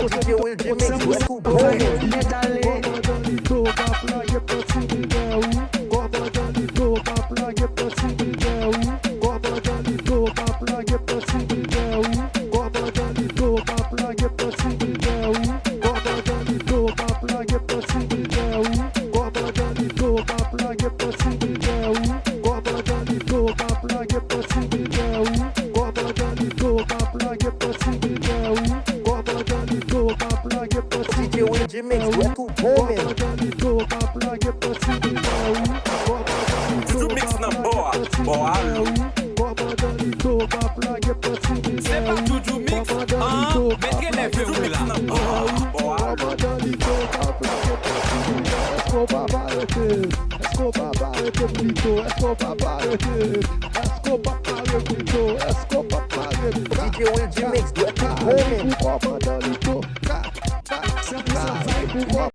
DJ Will Jimmy, West Coast Boy. DJ Will Jimmy, West Coast Boy. Tudo mix na boa, boa. C'est pas tout du mix, mettez les verrouilles là. Boa. DJ Will Jimmy, West Coast Boy.